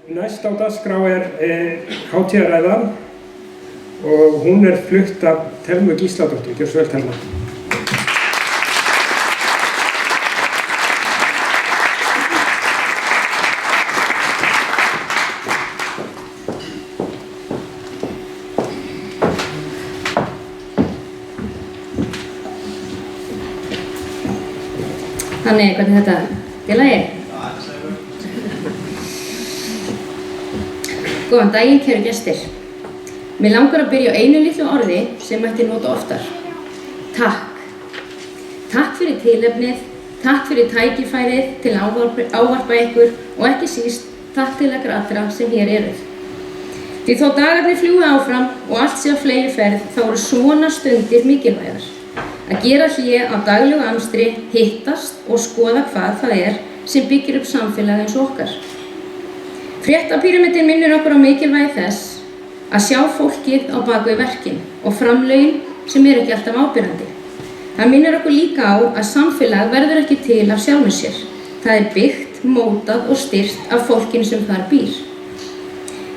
Næst á dagskrá hátíðaræðan og hún flutt af Thelmu Gísladóttur. Gjörðu svo vel, Thelma. Þannig, hvernig þetta í lagi? Góðan daginn, kæru gestir. Mig langar að byrja á einu litlu orði sem mætti nota oftar. Takk. Takk fyrir tilefnið, takk fyrir tækifærið til að ávarpa ykkur og ekki síst takk til ykkur allra sem hér eruð. Því þó dagarnir fljúga áfram og allt sé á fleiri ferð þá eru svona stundir mikilvægar. Að gera hlé á daglegu amstri, hittast og skoða hvað það sem byggir upp samfélag eins og okkar. Fréttapíramídinn minnir okkur á mikilvægi þess að sjá fólkið á bak við verkin og framlögin sem ekki alltaf ábyrgandi. Það minnir okkur líka á að samfélag verður ekki til af sjálfu sér. Það byggt, mótað og styrkt af fólkinu sem þar býr.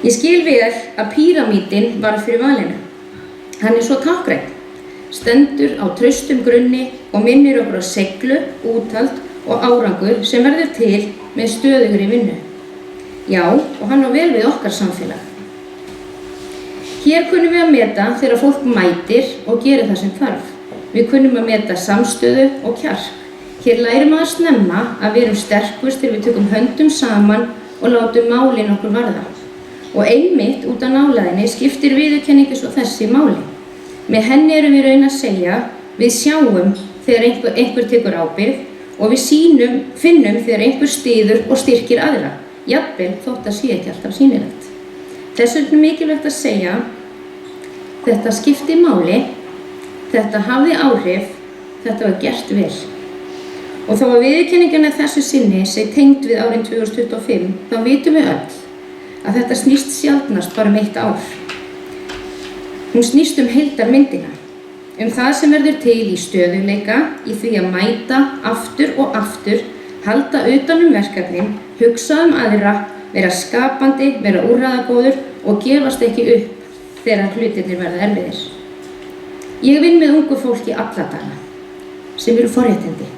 Ég skil vel að píramídinn varð fyrir valinu. Hann svo táknrænn, stendur á traustum grunni og minnir okkur á seiglu, úthald og árangur sem verður til með stöðugri vinnu. Já, og hann á vel við okkar samfélag. Hér kunnum við að meta þegar fólk mætir og gerir það sem þarf. Við kunnum að meta samstöðu og kjark. Hér lærum að snemma að við erum sterkust þegar við tökum höndum saman og látum málin okkur varða. Og einmitt út af nálæðinni skiptir viðurkenningu svo þessi máli. Með henni erum við raun að segja, við sjáum þegar einhver tekur ábyrgð og við finnum þegar einhver styður og styrkir aðra. Jafnvel þótt að sé ekki alltaf sýnilegt. Þess vegna mikilvægt að segja, þetta skipti máli, þetta hafði áhrif, þetta var gert vel. Og þó að viðurkenningin þessu sinni sé tengd við árin 2025, þá vitum við öll að þetta snýst sjaldnast bara eitt ár. Hún snýst heildarmyndina, það sem verður til í stöðugleika, í því að mæta aftur og aftur, halda utan verkefnin, hugsa aðra, vera skapandi, vera úrræðagóður og gefast ekki upp þegar hlutirnir verða erfiðir. Ég vinn með ungu fólki alla daga sem eru forréttindi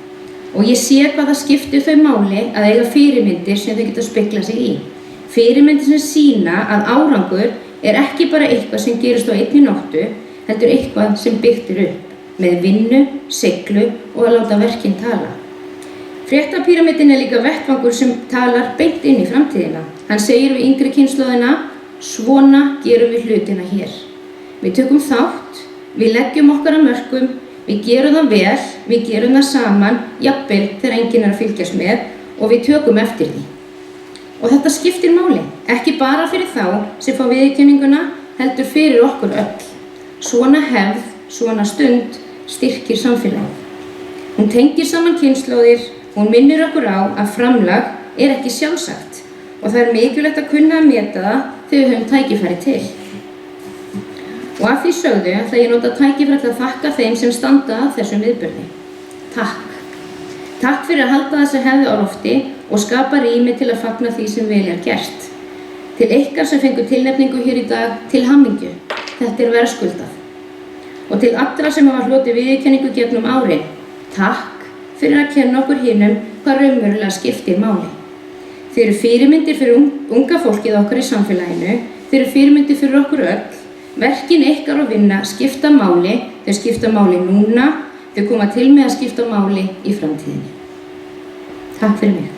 og ég sé hvað það skiptir þau máli að eiga fyrirmyndir sem þau geta speglað sig í. Fyrirmyndir sem sýna að árangur ekki bara eitthvað sem gerist á einni nóttu, heldur eitthvað sem byggt upp með vinnu, seiglu og að láta verkin tala. Fréttapíramídinn líka vettvangur sem talar beint inn í framtíðina. Hann segir við yngri kynslóðina, svona gerum við hlutina hér. Við tökum þátt, við leggjum okkar að mörkum, við gerum það vel, við gerum það saman, jafnvel þegar enginn að fylgjast með og við tökum eftir því. Og þetta skiptir máli, ekki bara fyrir þá sem fá viðurkenninguna, heldur fyrir okkur öll. Svona hefð, svona stund styrkir samfélagið. Hún tengir saman kynslóðir, hún minnir okkur á að framlag ekki sjálfsagt og það mikilvægt að kunna að meta það þegar við höfum tækifæri til. Og að því sögðu ætla ég að nota tækifæri til að þakka þeim sem standa að þessum viðburði. Takk. Takk fyrir að halda þessu hefði á lofti og skapa rými til að fagna því sem vel gert. Til ykkar sem fengu tilnefningu hér í dag, til hamingju. Þetta verðskuldað. Og til allra sem hafa hlotið viðurkenningu gegnum árin, takk fyrir að kenna okkur hinum hvað raunverulega skiptir máli. Þið eru fyrirmyndir fyrir unga fólkið okkar í samfélaginu, þið eru fyrirmyndir fyrir okkur öll, verkin ykkar og vinna skipta máli, þau skipta máli núna, þau koma til með að skipta máli í framtíðinni. Takk fyrir mig.